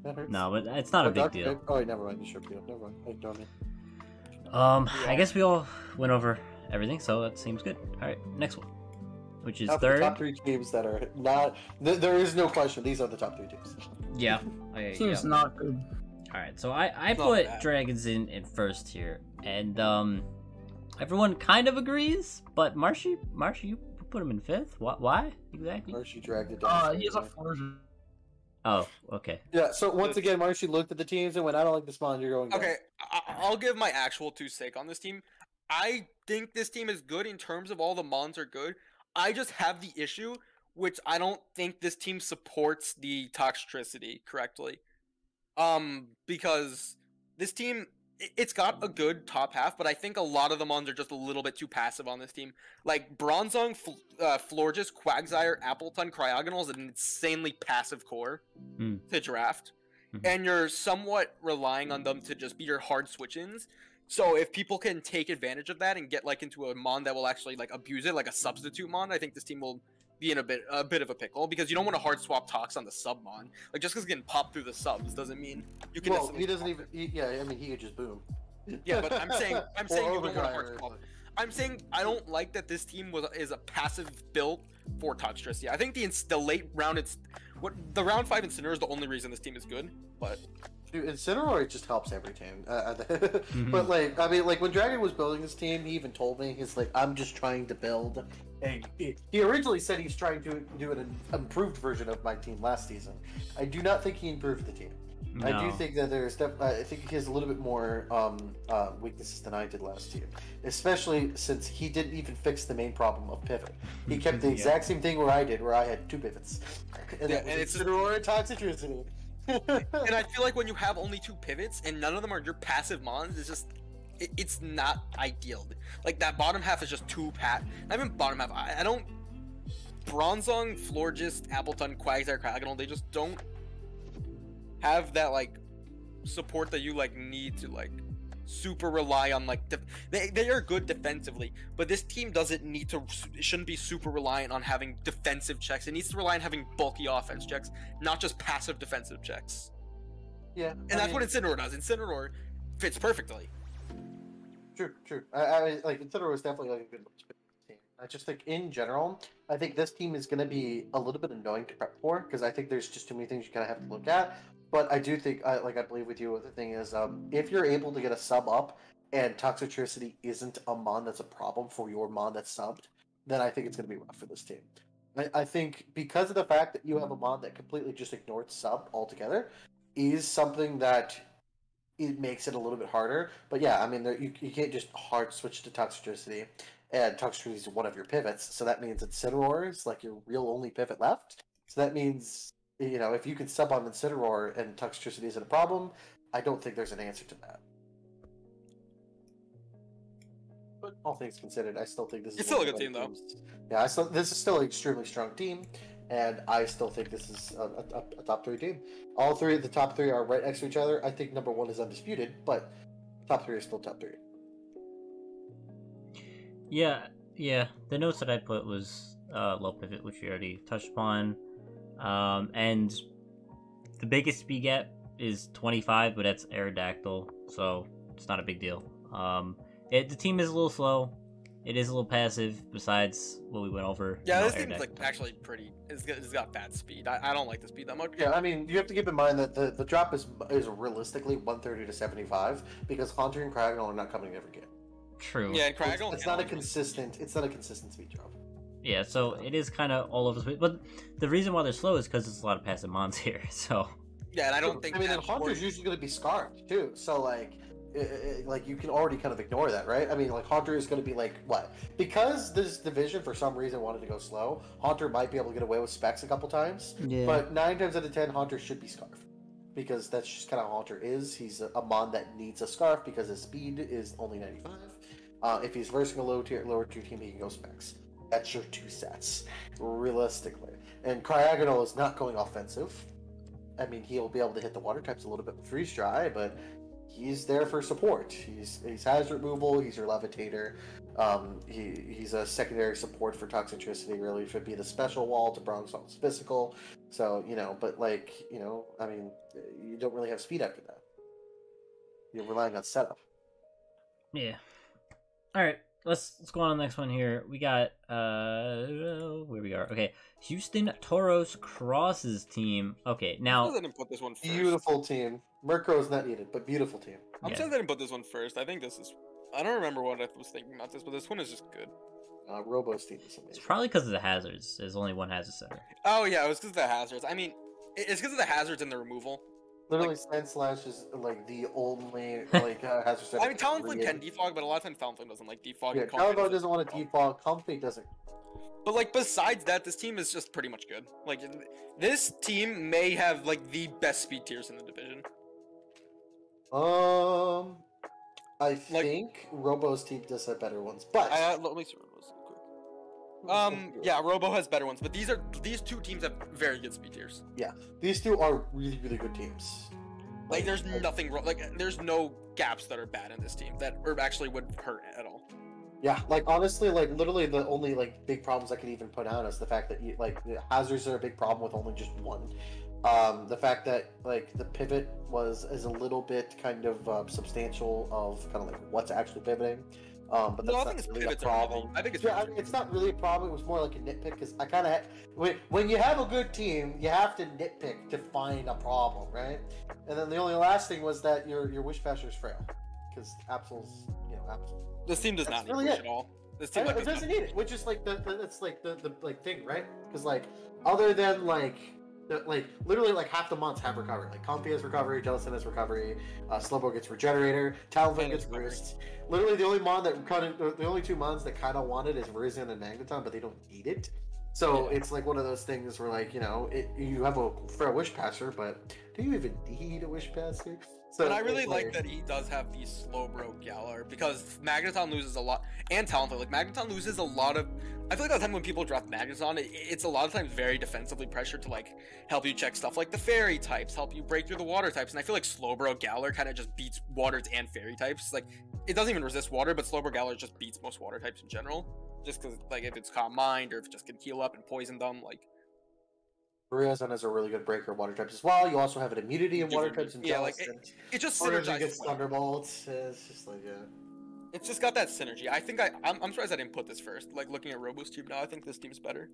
that hurts. No, but it's not a big Doctor deal. Type- Oh, wait, never mind. You should be. Never mind. I don't know. I guess we all went over everything, so that seems good. All right, next one, which is Now for the third. top 3 teams that are not. There is no question. These are the top 3 teams. Yeah. Seems not good. All right, so I Not put bad. Dragons in first here, and everyone kind of agrees, but Marshy, you put him in fifth. Why exactly? Marshy dragged it down. He has a Forger. Oh, okay. Yeah. So once again, Marshy looked at the teams and went, "I don't like this mod. You're going down." Okay, I'll give my actual two sake on this team. I think this team is good in terms of all the mons are good. I just have the issue, which I don't think this team supports the toxicity correctly. Because this team, it's got a good top half, but I think a lot of the mons are just a little bit too passive on this team. Like Bronzong, Florges, Quagsire, Appleton, Cryogonal is an insanely passive core to draft, and you're somewhat relying on them to just be your hard switch-ins. So if people can take advantage of that and get like into a mon that will actually like abuse it, like a substitute mon, I think this team will be in a bit of a pickle, because you don't want to hard swap Tox on the sub mon. Like just because getting popped through the subs doesn't mean you can. Well, he doesn't even. Yeah, I mean, he could just boom. Yeah, but I'm saying you don't want to hard overdrive. swap. I'm saying I don't like that this team is a passive build for Toxtricity. I think the late round, the round 5 Incineroar is the only reason this team is good. But Dude, Incineroar just helps every team. But like, I mean, like when Dragon was building this team, he even told me, he's like, "I'm just trying to build." And he originally said he's trying to do an improved version of my team last season. I do not think he improved the team. No. I do think that I think he has a little bit more weaknesses than I did last year, especially since he didn't even fix the main problem of pivot. He kept the exact same thing where I did, where I had 2 pivots, and it's Incineroar and Toxicity. and I feel like when you have only 2 pivots and none of them are your passive mons, it's just it's not ideal. Like that bottom half is just too not even bottom half. I don't. Bronzong, Florges, Appleton, Quagsire, Cryogonal, they just don't have that like support that you like need to like super rely on. Like they are good defensively, but this team doesn't need to. It shouldn't be super reliant on having defensive checks. It needs to rely on having bulky offense checks, not just passive defensive checks. Yeah, and that's what Incineroar does. Incineroar fits perfectly. True. I like Incineroar was definitely like a good team. I just think in general, I think this team is going to be a little bit annoying to prep for, because I think there's just too many things you kind of have to look at. But I do think, I believe with you, the thing is, if you're able to get a sub up and Toxicity isn't a mon that's a problem for your mon that's subbed, then I think it's going to be rough for this team. I think because of the fact that you have a mon that completely just ignored sub altogether is something that it makes it a little bit harder. But yeah, I mean, you can't just hard switch to Toxicity, and Toxicity is one of your pivots, so that means Incineroar is like your real only pivot left. So that means, you know, if you can sub on Incineroar and Toxicity isn't a problem, I don't think there's an answer to that. But all things considered, I still think this is It's still a good team, though. Yeah, this is still an extremely strong team, and I still think this is a top 3 team. All 3 of the top 3 are right next to each other. I think number 1 is undisputed, but top 3 is still top 3. Yeah. The notes that I put was low pivot, which we already touched upon, and the biggest speed gap is 25, but that's Aerodactyl, so it's not a big deal. The team is a little slow. It is a little passive, besides what we went over. Yeah, this team's like actually pretty. It's got bad speed. I don't like the speed that much. Yeah, I mean, you have to keep in mind that the drop is realistically 130 to 75, because Haunter and Cryogonal are not coming every game. True. Yeah, and Cryogonal. It's not a consistent speed drop. Yeah, so it is kind of all over the place. But the reason why they're slow is because there's a lot of passive mons here. So. Yeah, and I don't think. I mean, and Haunter's usually going to be scarfed too. So like you can already kind of ignore that, right? I mean, like Haunter is going to be like what? Because this division for some reason wanted to go slow. Haunter might be able to get away with specs a couple times. Yeah. But 9 times out of 10, Haunter should be scarfed, because that's just kind of how Haunter is. He's a mon that needs a scarf because his speed is only 95. If he's versing a lower tier team, he can go specs. That's your 2 sets, realistically. And Cryogonal is not going offensive. I mean, he'll be able to hit the water types a little bit with Freeze Dry, but he's there for support. He's hazard removal. He's your levitator. He's a secondary support for Toxicity. Really should be the special wall to Bronzong's physical. So but I mean, you don't really have speed after that. You're relying on setup. Yeah. All right. Let's go on to the next one here. We got where we are. Okay, Houston Toros Crosses team. Okay, now I didn't put this one first. Beautiful team. Murkrow is not needed, but beautiful team. I'm sad I didn't put this one first. I think this is. I don't remember what I was thinking about this, but this one is just good. Robo's team is amazing. It's probably because of the hazards. There's only one hazard setter. Oh yeah, it was because of the hazards. I mean, it's because of the hazards and the removal. Literally, Sandslash is like the only like hazard setter. I mean, Talonflame can defog, but a lot of times Talonflame doesn't like defog. Yeah, Calvo doesn't want to defog. Comfy doesn't. But like besides that, this team is just pretty much good. Like this team may have like the best speed tiers in the division. I think Robo's team does have better ones, but let me see Robo's quick. Yeah, Robo has better ones, but these two teams have very good speed tiers. Yeah, these two are really good teams. Like there's nothing wrong. Like there's no gaps that are bad in this team that actually would hurt at all. Yeah, like honestly, like literally the only like big problems I could even put out is the fact that like the hazards are a big problem with only just one. The fact that like the pivot is a little bit kind of substantial of kind of like what's actually pivoting. But that's not really a problem. I think it's it's not really a problem. It was more like a nitpick because I kind of when you have a good team, you have to nitpick to find a problem, right? And then the only last thing was that your wish passer is frail because Absol's Absol. This team does not need really wish at all. This team it doesn't need it, which is like it's like the like thing, right? Because like other than like literally like half the months have recovery. Like Comfy has recovery, Jellicent has recovery, Slowbro gets regenerator, Talonflame gets burst. Literally the only two mons that kind of want it is Verizon and Magneton, but they don't need it. So it's like one of those things where like you have a fair wish passer, but do you even need a wish passer? So and I really like that he does have the Slowbro Galar because Magneton loses a lot, and Talonflame. Like Magneton loses a lot of. I feel like all the time when people draft Magneton, it's a lot of times very defensively pressured to like help you check stuff like the fairy types, help you break through the water types, and I feel like Slowbro Galar kind of just beats waters and fairy types. Like it doesn't even resist water, but Slowbro Galar just beats most water types in general. Just because like if it's Calm Mind or if it just can heal up and poison them, like. Verizon has a really good breaker water types as well. You also have an immunity in water types and like it just synergizes. Thunderbolts. It's just like It's just got that synergy. I think I'm surprised I didn't put this first. Like looking at Robo's team now, I think this team's better.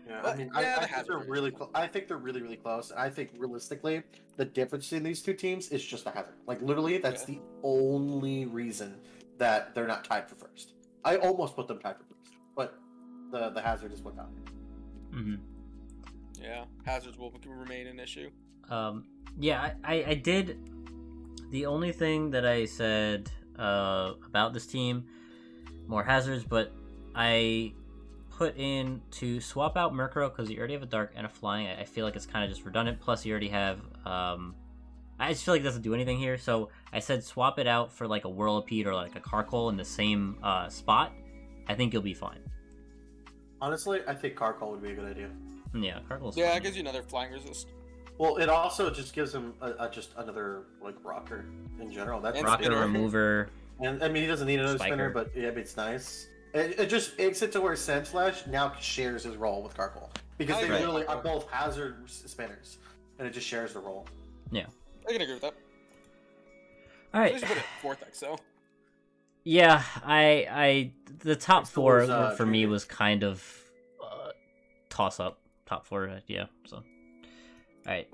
Yeah, but, I mean, I think they're really close. I think they're really close. And I think realistically, the difference in these two teams is just the hazard. Like literally, that's the only reason that they're not tied for first. I almost put them tied for first, but the hazard is what got me. Mm-hmm. Yeah, hazards will remain an issue. Yeah, I did. The only thing that I said about this team, more hazards, but I put in to swap out Murkrow because you already have a dark and a flying. I feel like it's kind of just redundant. Plus, you already have. I just feel like it doesn't do anything here. So I said swap it out for like a Whirlipede or like a Carkol in the same spot. I think you'll be fine. Honestly, I think Carkol would be a good idea. Yeah, Carkol's fine. It gives you another flying resist. Well, it also just gives him just another like rocker in general. That's rocker remover. And I mean, he doesn't need another spinner, but yeah, it's nice. It just makes it to where Sandslash now shares his role with Carkol because they literally are both hazard spinners, and it just shares the role. Yeah, I can agree with that. All right, put it Vortex, so. Yeah, the top four for me was kind of toss up. Top four, yeah. So, all right,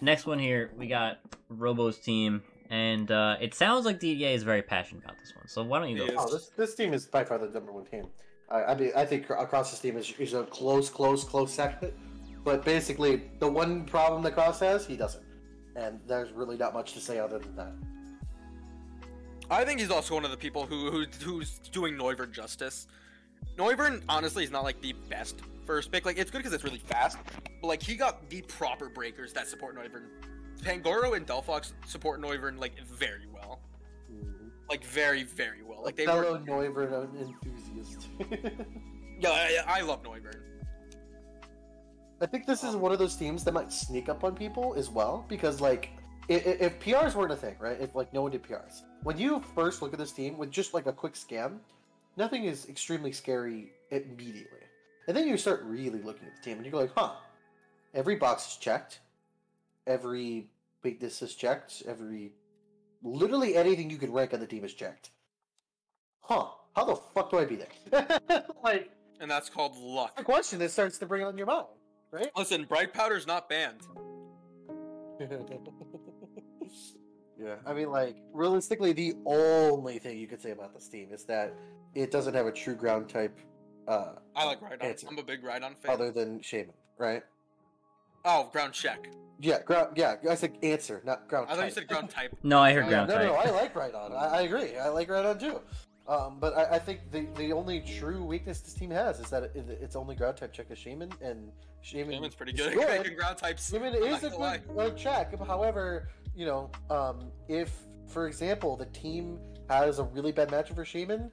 next one here we got Robo's team, and it sounds like DDA is very passionate about this one. So why don't you go? Oh, this team is by far the number one team. I mean, I think across this team is a close second, but basically the one problem that Cross has, he doesn't, and there's really not much to say other than that. I think he's also one of the people who's doing Noivern justice. Noivern, honestly, is not like the best first pick. Like, it's good because it's really fast, but like he got the proper breakers that support Noivern. Pangoro and Delphox support Noivern like very well, like very well. Like they fellow Noivern enthusiast. Yeah, I love Noivern. I think this is one of those teams that might sneak up on people as well because like. If PRs weren't a thing, right? If like no one did PRs, when you first look at this team with just like a quick scan, nothing is extremely scary immediately. And then you start really looking at the team, and you go like, "Huh, every box is checked, every weakness is checked, literally anything you can rank on the team is checked." huh, how the fuck do I beat it? Like, And that's called luck. the question that starts to bring on your mind, right? Listen, bright powder's not banned. Yeah, I mean, like, realistically, the only thing you could say about this team is that it doesn't have a true ground type, I like Rhydon. answer. I'm a big Rhydon fan. other than Shaman, right? Oh, ground check. Yeah, I said answer, not ground I thought you type. said ground type. No, I heard Yeah, ground no, type. I like Rhydon. I agree. I like Rhydon too. But I think the only true weakness this team has is that its only ground type check is Shaman, and Shaman's pretty is good at making ground types. Shaman I'm is not a gonna good check. However, you know, if, for example, the team has a really bad matchup for Shaman,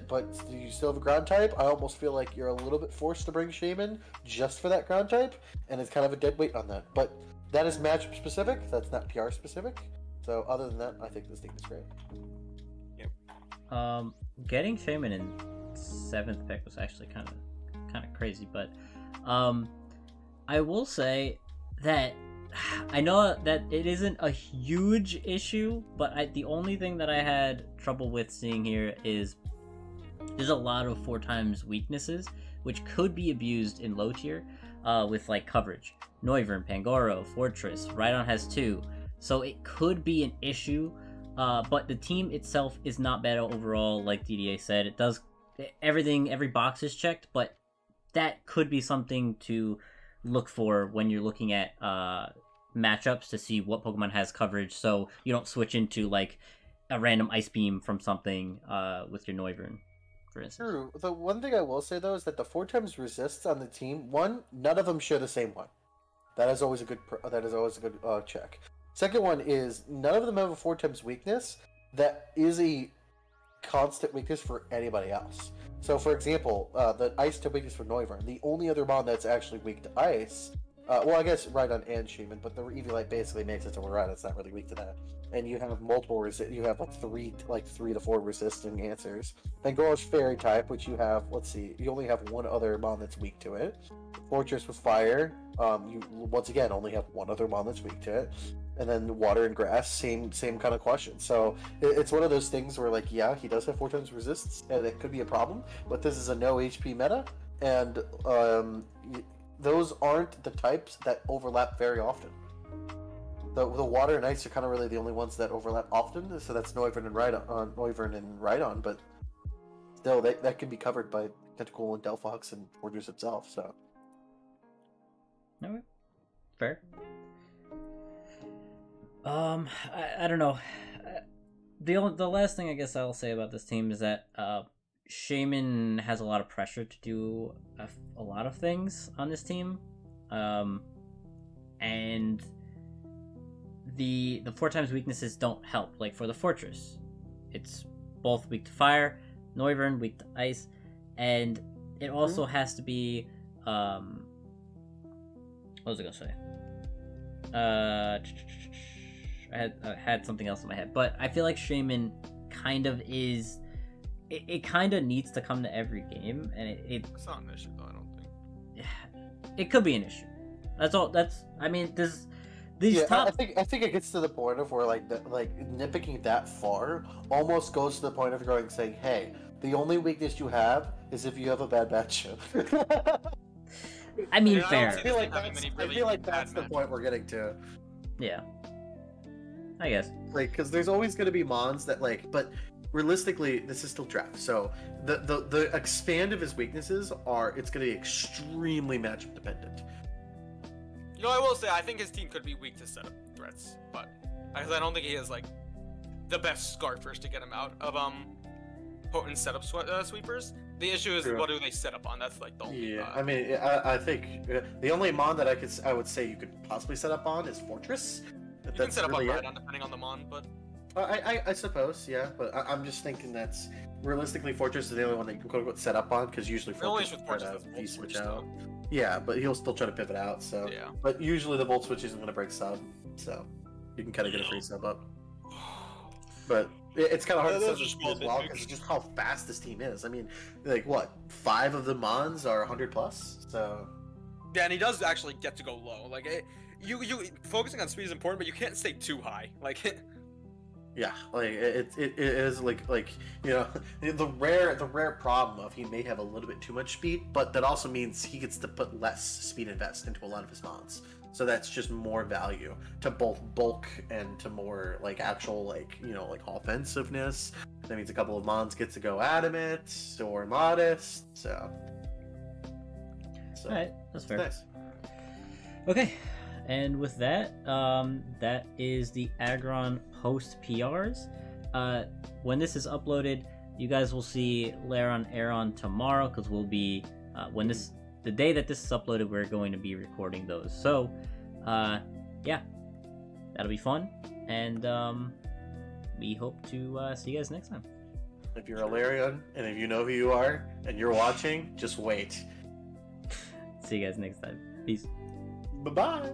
but you still have a ground type, I almost feel like you're a little bit forced to bring Shaman just for that ground type, and it's kind of a dead weight on that. But that is matchup specific. That's not PR specific. So other than that, I think this team is great. Getting Shaman in 7th pick was actually kind of crazy, but I will say that I know that it isn't a huge issue, but the only thing that I had trouble with seeing here is there's a lot of 4x weaknesses, which could be abused in low tier with like coverage. Noivern, Pangoro, Fortress, Rhydon has 2, so it could be an issue. But the team itself is not bad overall, like DDA said. It does every box is checked, but that could be something to look for when you're looking at matchups to see what Pokemon has coverage, so you don't switch into like a random Ice Beam from something with your Noivern, for instance. True. The one thing I will say though is that the 4x resists on the team, none of them share the same one. That is always a good. Check. Second one is none of them have a 4x weakness that is a constant weakness for anybody else. So, for example, the ice type weakness for Noivern, the only other mon that's actually weak to ice, well, I guess Rhydon and Shaman, but the Eviolite basically makes it to where Rhydon's not really weak to that. And you have multiple you have like 3 to 4 resisting answers. Then Goro's Fairy type, which you have, let's see, you only have one other mon that's weak to it. Fortress with Fire, you once again only have one other mon that's weak to it. And then Water and Grass, same kind of question. So it's one of those things where, like, yeah, he does have 4x resists, and it could be a problem, but this is a no HP meta, and those aren't the types that overlap very often. The Water and Ice are kind of really the only ones that overlap often, so that's Noivern and Rhydon, but still, that can be covered by Tentacool and Delphox and Fortress itself, so. Okay. Fair. I don't know. The last thing I guess I'll say about this team is that Shaman has a lot of pressure to do a lot of things on this team, and the 4x weaknesses don't help. Like for the Fortress, it's both weak to fire, Noivern weak to ice, and it also has to be what was I gonna say? I had something else in my head, but I feel like Shaman kind of is. It kind of needs to come to every game, and it's not an issue though. I don't think. It could be an issue. That's all. I mean, these top. I think it gets to the point of where like nitpicking that far almost goes to the point of saying, hey, the only weakness you have is if you have a bad matchup. I mean, I fair. I feel like that's the point we're getting to. Yeah. I guess. Like, because there's always going to be mons that but realistically, this is still draft. So the expand of his weaknesses it's going to be extremely matchup dependent. You know, I will say I think his team could be weak to setup threats, but I don't think he has like the best Scarfers to get him out of potent setup sweepers. The issue is what do they set up on? That's like the only. Yeah, I mean, I think the only mon that I would say you could possibly set up on is Fortress. You can set up on Rhydon depending on the mon, but. I suppose, yeah, but I'm just thinking that's realistically Fortress is the only one that you can quote unquote set up on because usually Fortress will switch out. Yeah, but he'll still try to pivot out. So yeah. But usually the Volt Switch isn't going to break sub, so you can kind of get a free sub up. But it's kind of hard to say as well because just how fast this team is. I mean, like what 5 of the mons are 100 plus, so. Yeah, and he does actually get to go low. Like you focusing on speed is important, but you can't stay too high. Like. Yeah, like it is like you know the rare problem of he may have a little bit too much speed, but that also means he gets to put less speed invest into a lot of his mons. So that's just more value to both bulk and to more like actual like like offensiveness. That means a couple of mons get to go adamant or modest. So all right, that's fair. Nice. Okay. And with that, that is the Aggron post PRs. When this is uploaded, you guys will see Laron Aeron tomorrow, because we'll be the day that this is uploaded, we're going to be recording those. So, yeah, that'll be fun, and we hope to see you guys next time. If you're a Larion, and if you know who you are, and you're watching, just wait. See you guys next time. Peace. Bye-bye.